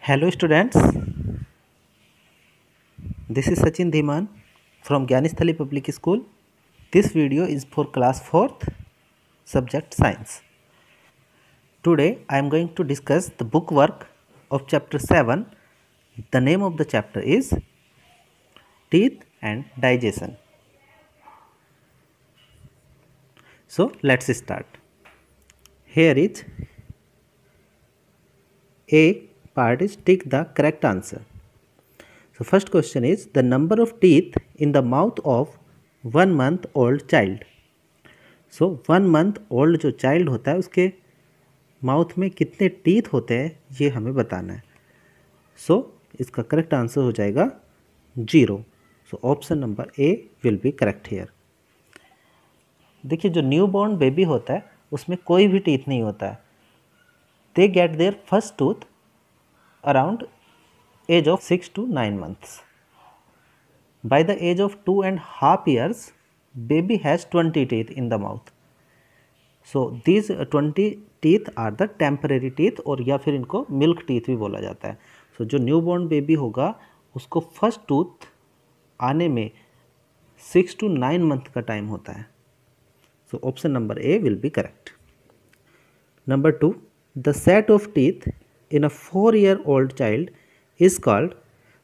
Hello students, this is Sachin Dhiman from Gyanisthali Public School. This video is for class 4th subject science. Today I am going to discuss the book work of chapter 7. The name of the chapter is Teeth and Digestion. So let's start. Here is A part is tick the correct answer. So first question is the number of teeth in the mouth of 1 month old child. So 1 month old जो child होता है उसके mouth में कितने teeth होते हैं ये हमें बताना है. सो इसका करेक्ट आंसर हो जाएगा 0. So option number A will be correct here. देखिए जो न्यू बॉर्न बेबी होता है उसमें कोई भी टीथ नहीं होता है. They get their first tooth around age of 6 to 9 months. By the age of 2.5 years, baby has 20 teeth in the mouth. So these 20 teeth are the temporary teeth और या फिर इनको मिल्क टीथ भी बोला जाता है. So जो new born baby होगा उसको फर्स्ट टूथ आने में 6 to 9 मंथ का टाइम होता है. So option number A will be correct. Number 2, the set of teeth in a 4-year old child is called.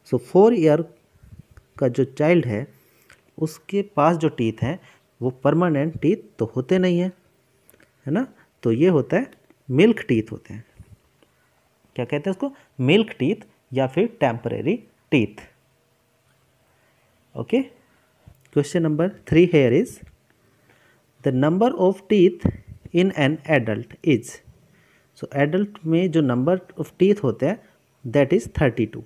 So 4 year का जो चाइल्ड है उसके पास जो टीथ हैं वो परमानेंट टीथ तो होते नहीं हैं, है ना. तो ये होता है मिल्क टीथ होते हैं. क्या कहते हैं उसको? मिल्क टीथ या फिर temporary teeth. Okay. Question number 3 here is the number of teeth in an adult is. So adult में जो नंबर ऑफ टीथ होते हैं that is 32.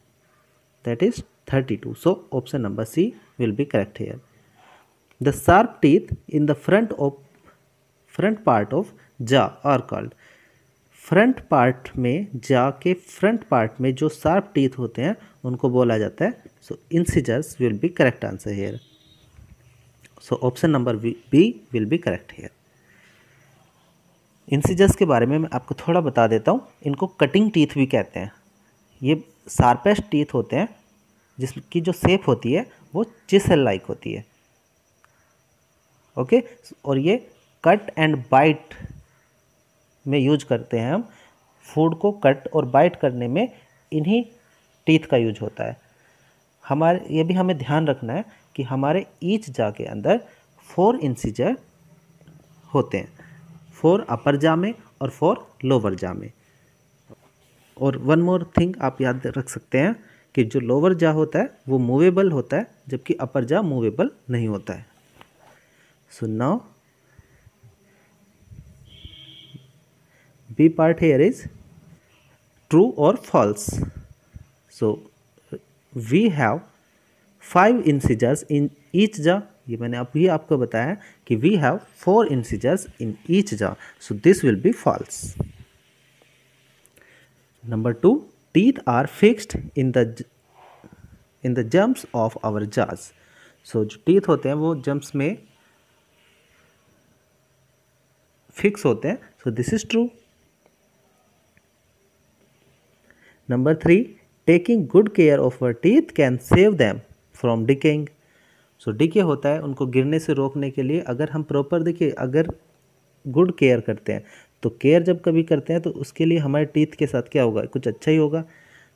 That is 32. So option number C will be correct here. The sharp teeth in the front part of jaw are called. Front part में jaw के front part में जो sharp teeth होते हैं उनको बोला जाता है. सो incisors will be correct answer here. So option number B will be correct here. Incisors के बारे में मैं आपको थोड़ा बता देता हूँ. इनको कटिंग टीथ भी कहते हैं. ये शार्पेस्ट टीथ होते हैं जिसकी जो शेप होती है वो चिसल लाइक होती है. ओके. और ये कट एंड बाइट में यूज करते हैं. हम फूड को कट और बाइट करने में इन्हीं टीथ का यूज होता है. ये भी हमें ध्यान रखना है कि हमारे ईच जा के अंदर 4 इंसिजर होते हैं. 4 अपर जा में और 4 लोअर जा में. और वन मोर थिंग आप याद रख सकते हैं कि जो लोअर जा होता है वो मूवेबल होता है जबकि अपर जा मूवेबल नहीं होता है. So now B part here is true और false. So we have 5 incisors in each jaw. ये मैंने अभी आपको बताया कि we have 4 incisors in each jaw. So this will be false. Number 2, teeth are fixed in the jumps of our jaws. So जो teeth होते हैं वो jumps में fix होते हैं. So this is true. Number 3, taking good care of our teeth can save them from decaying. So decay होता है उनको गिरने से रोकने के लिए. अगर हम प्रॉपर देखिए अगर गुड केयर करते हैं तो केयर जब कभी करते हैं तो उसके लिए हमारे टीथ के साथ क्या होगा? कुछ अच्छा ही होगा.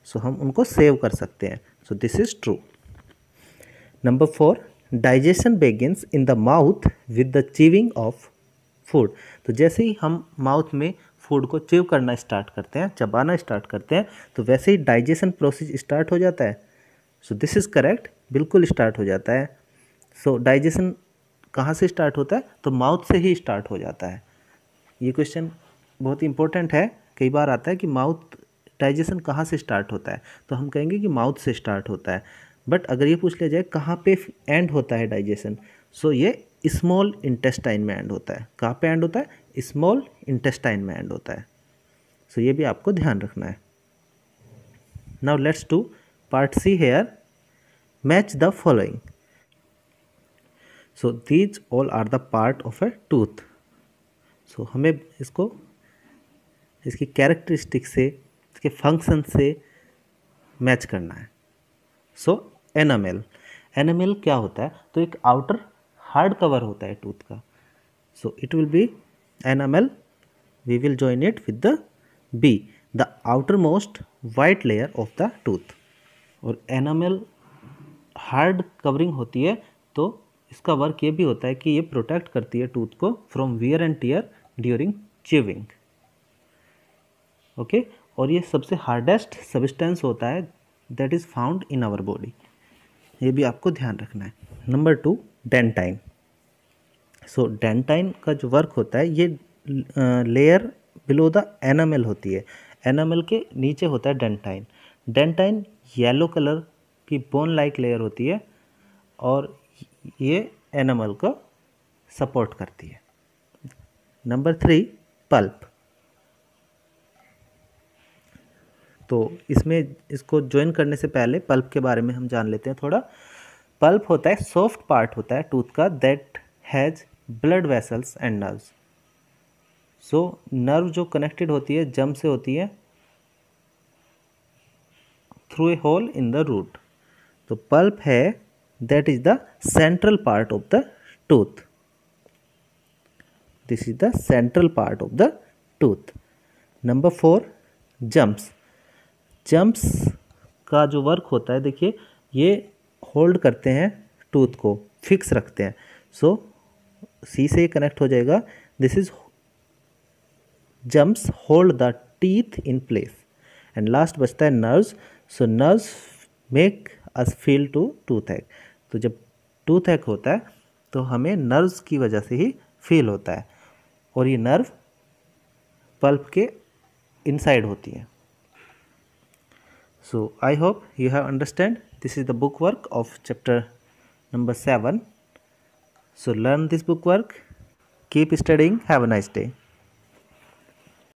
सो हम उनको सेव कर सकते हैं. So this is true. Number 4, digestion begins in the mouth with the chewing of food. तो जैसे ही हम माउथ में फूड को च्यू करना स्टार्ट करते हैं, चबाना स्टार्ट करते हैं, तो वैसे ही डाइजेशन प्रोसेस स्टार्ट हो जाता है. So this is correct. बिल्कुल स्टार्ट हो जाता है. सो डाइजेशन कहाँ से स्टार्ट होता है? तो माउथ से ही स्टार्ट हो जाता है. ये क्वेश्चन बहुत इंपॉर्टेंट है. कई बार आता है कि माउथ डाइजेशन कहाँ से स्टार्ट होता है, तो हम कहेंगे कि माउथ से स्टार्ट होता है. बट अगर ये पूछ लिया जाए कहाँ पे एंड होता है डाइजेशन, सो ये स्मॉल इंटेस्टाइन में एंड होता है. कहाँ पे एंड होता है? स्मॉल इंटेस्टाइन में एंड होता है. सो ये भी आपको ध्यान रखना है. Now let's do part C here. Match the following. So these all are the part of a tooth. So हमें इसकी कैरेक्टरिस्टिक से, इसके फंक्शन से मैच करना है। सो एनामेल, एनामेल क्या होता है, तो एक आउटर हार्ड कवर होता है टूथ का। So it will be enamel, we will join it with the be, the outer most white layer of the tooth. और एनामेल हार्ड कवरिंग होती है, तो इसका वर्क ये भी होता है कि ये प्रोटेक्ट करती है टूथ को from wear and tear during chewing. Okay, और ये सबसे हार्डेस्ट सब्सटेंस होता है that is found in our body, ये भी आपको ध्यान रखना है। Number 2, dentine. सो डेंटाइन का जो वर्क होता है, ये लेयर बिलो द एनामेल होती है, एनामेल के नीचे होता है डेंटाइन। डेंटाइन येलो कलर की बोन लाइक लेयर होती है और ये एनामल को सपोर्ट करती है। Number 3, pulp. तो इसमें इसको ज्वाइन करने से पहले पल्प के बारे में हम जान लेते हैं थोड़ा। पल्प होता है सॉफ्ट पार्ट होता है टूथ का that has blood vessels and nerves. So nerve जो कनेक्टेड होती है जम से होती है through a hole in the root. तो पल्प है that is the central part of the tooth, this is the central part of the tooth. Number 4, gums. Gums का जो वर्क होता है, देखिए ये होल्ड करते हैं टूथ को, फिक्स रखते हैं। सो सी से कनेक्ट हो जाएगा, this is gums hold the teeth in place. And last बचता है nerves. So nerves make us feel to toothache. तो जब टूथ एक होता है तो हमें नर्व्स की वजह से ही फील होता है, और ये नर्व पल्प के इनसाइड होती है। So I hope you have understand. This is the book work of chapter number 7. So learn this book work. Keep studying. Have a nice day.